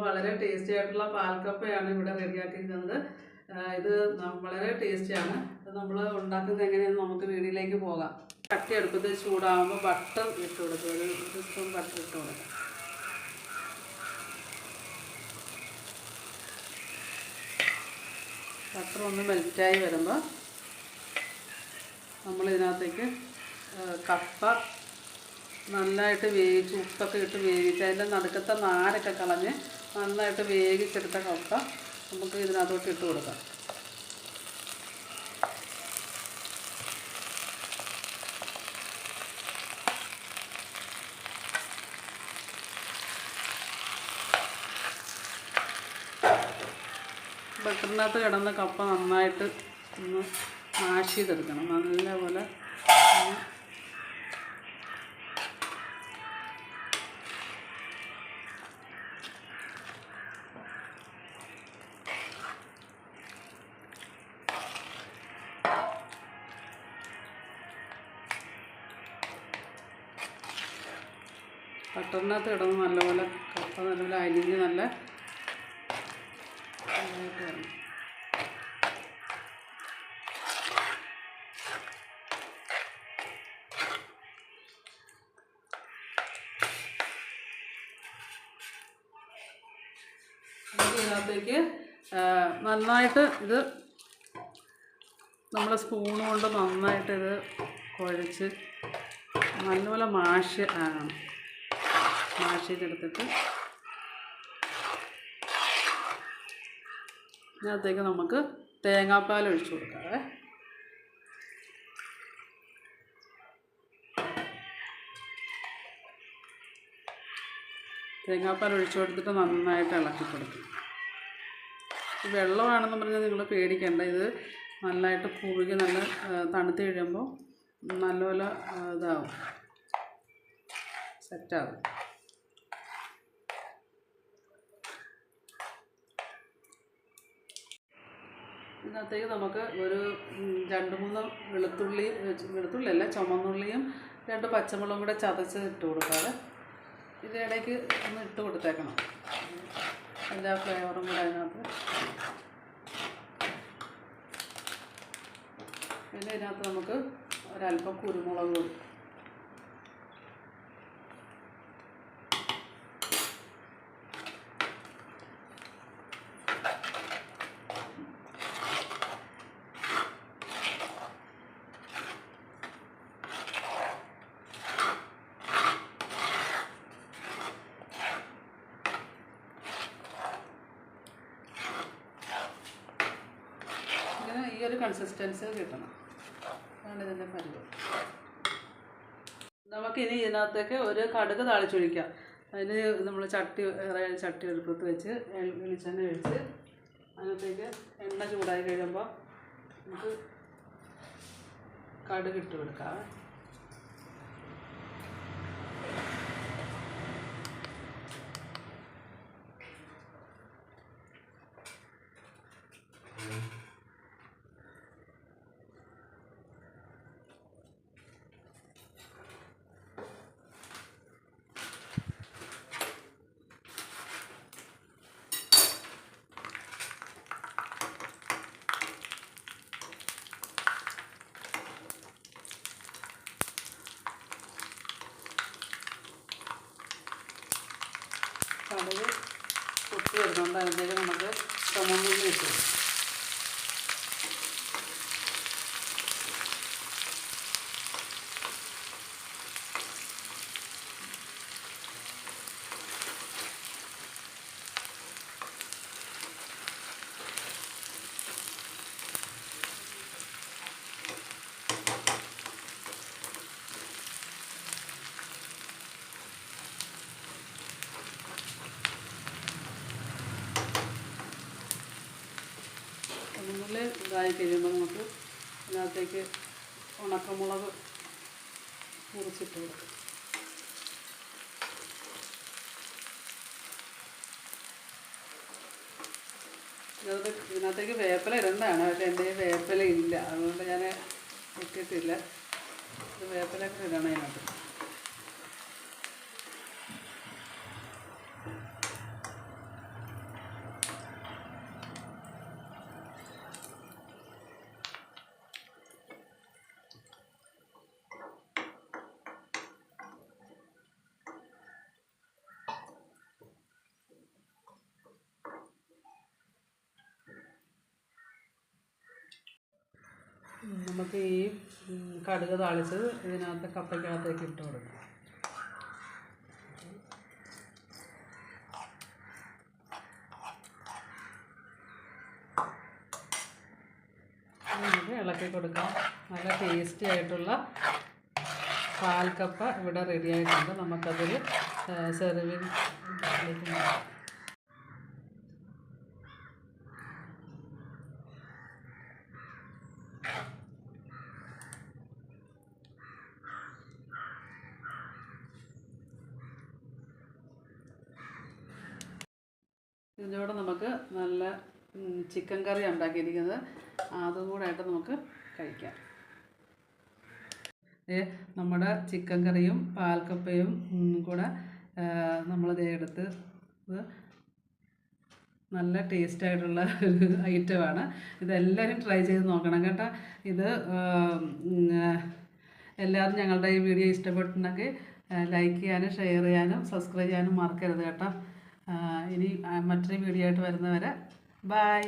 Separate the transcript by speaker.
Speaker 1: വളരെ ടേസ്റ്റി ആയിട്ടുള്ള പാൽക്കപ്പയാണ് ഇവിടെ റെഡിയാക്കിയിരിക്കുന്നത്. ഇത് വളരെ ടേസ്റ്റിയാണ്. ഇത് നമ്മൾ ഉണ്ടാക്കുന്നത് എങ്ങനെയാണെന്ന് നമുക്ക് വീഡിയോയിലേക്ക് പോകാം. ചട്ടി അടുപ്പത്ത് ചൂടാകുമ്പോൾ ബട്ടർ ഇട്ട് കൊടുക്കുക. ഒരു സ്പൂൺ ബട്ടർ ഇട്ട് കൊടുക്കുക. ബട്ടർ ഒന്ന് മെൽറ്റായി വരുമ്പോൾ നമ്മളിതിനകത്തേക്ക് കപ്പ നന്നായിട്ട് വേവിച്ച് ഉപ്പൊക്കെ ഇട്ട് വേവിച്ച് അതിൻ്റെ നടുക്കത്തെ നാരൊക്കെ കളഞ്ഞ് നന്നായിട്ട് വേവിച്ചെടുത്ത കപ്പ നമുക്ക് ഇതിനകത്തോട്ട് ഇട്ട് കൊടുക്കാം. ബട്ടറിനകത്ത് കിടന്ന കപ്പ നന്നായിട്ട് ഒന്ന് മാഷ് ചെയ്തെടുക്കണം. നല്ലപോലെ ബട്ടറിനകത്ത് കിടന്ന് നല്ലപോലെ കപ്പ നല്ലപോലെ അരിഞ്ഞ് നല്ല നന്നായിട്ട് വരണം. ഇതിനകത്തേക്ക് നന്നായിട്ട് ഇത് നമ്മൾ സ്പൂൺ കൊണ്ട് നന്നായിട്ട് ഇത് കുഴച്ച് നല്ലപോലെ മാഷ് ചെയ്തെടുത്തിട്ട് ഇതിനകത്തേക്ക് നമുക്ക് തേങ്ങാപ്പാൽ ഒഴിച്ചു കൊടുക്കാം. തേങ്ങാപ്പാൽ ഒഴിച്ചു കൊടുത്തിട്ട് നന്നായിട്ട് ഇളക്കി കൊടുക്കും. വെള്ളമാണെന്ന് പറഞ്ഞാൽ നിങ്ങൾ പേടിക്കേണ്ട. ഇത് നല്ലതായിട്ട് കുറുകി നല്ല തണുത്ത് കഴിയുമ്പോൾ നല്ലപോലെ ഇതാവും, സെറ്റാകും. ഇതിനകത്തേക്ക് നമുക്ക് ഒരു 2-3 വെളുത്തുള്ളിയല്ല ചുമന്നുള്ളിയും 2 പച്ചമുളകും കൂടെ ചതച്ച് ഇട്ട് കൊടുക്കാതെ ഇതിനിടയ്ക്ക് ഒന്ന് ഇട്ട് കൊടുത്തേക്കണം. എല്ലാ ഫ്ലേവറും കൂടെ അതിനകത്ത്. പിന്നെ ഇതിനകത്ത് നമുക്ക് ഒരല്പം കുരുമുളക് പൊടി, ഈ ഒരു കൺസിസ്റ്റൻസി കിട്ടണം. അതാണ് ഇതിൻ്റെ പരിപാടി. നമുക്കിനി ഇതിനകത്തേക്ക് ഒരു കടുക് താളിച്ചൊഴിക്കാം. അതിന് നമ്മൾ ചട്ടി അടുപ്പത്ത് വെച്ച് വെളിച്ചെണ്ണ ഒഴിച്ച് അതിനകത്തേക്ക് എണ്ണ ചൂടായി കഴിയുമ്പോൾ നമുക്ക് കടുക് ഇട്ട് കൊടുക്കാം. കടുക് പൊട്ടി വരുന്നുണ്ട്. അതിലേക്ക് നമുക്ക് ചുമന്നുള്ളി ഇട്ട് കൊടുക്കും. ചുമന്നുള്ളി ഇതായി കഴിയുമ്പോൾ നമുക്ക് അതിനകത്തേക്ക് ഉണക്കമുളക് മുറിച്ചിട്ട് കൊടുക്കും. ഇതിനകത്തേക്ക് വേപ്പില ഇടേണ്ടതാണ്. പക്ഷേ എൻ്റെ വേപ്പില ഇല്ല, അതുകൊണ്ട് ഞാൻ ഇട്ടിട്ടില്ല. ഇത് വേപ്പിലൊക്കെ ഇടണം ഇതിനകത്ത്. നമുക്ക് ഈ കടുക് താളിച്ചത് ഇതിനകത്ത് കപ്പയ്ക്കകത്തേക്ക് ഇട്ട് കൊടുക്കാം. നമുക്ക് ഇളക്കി കൊടുക്കാം. നല്ല ടേസ്റ്റി ആയിട്ടുള്ള പാൽക്കപ്പ ഇവിടെ റെഡി ആയിട്ടുണ്ട്. നമുക്കതൊരു സെർവിങ് മാറ്റാം. ഇതിനോട് നമുക്ക് നല്ല ചിക്കൻ കറി ഉണ്ടാക്കിയിരിക്കുന്നത്, അതും കൂടെ ആയിട്ട് നമുക്ക് കഴിക്കാം. നമ്മുടെ ചിക്കൻ കറിയും പാൽക്കപ്പയും കൂടെ നമ്മളിത് എടുത്ത് നല്ല ടേസ്റ്റായിട്ടുള്ള ഒരു ഐറ്റമാണ്. ഇതെല്ലാവരും ട്രൈ ചെയ്ത് നോക്കണം കേട്ടോ. ഇത് എല്ലാവരും ഞങ്ങളുടെ ഈ വീഡിയോ ഇഷ്ടപ്പെട്ടിട്ടുണ്ടെങ്കിൽ ലൈക്ക് ചെയ്യാനും ഷെയർ ചെയ്യാനും സബ്സ്ക്രൈബ് ചെയ്യാനും മറക്കരുത് കേട്ടോ. ഇനി മറ്റൊരു വീഡിയോ ആയിട്ട് വരുന്നവരെ ബൈ.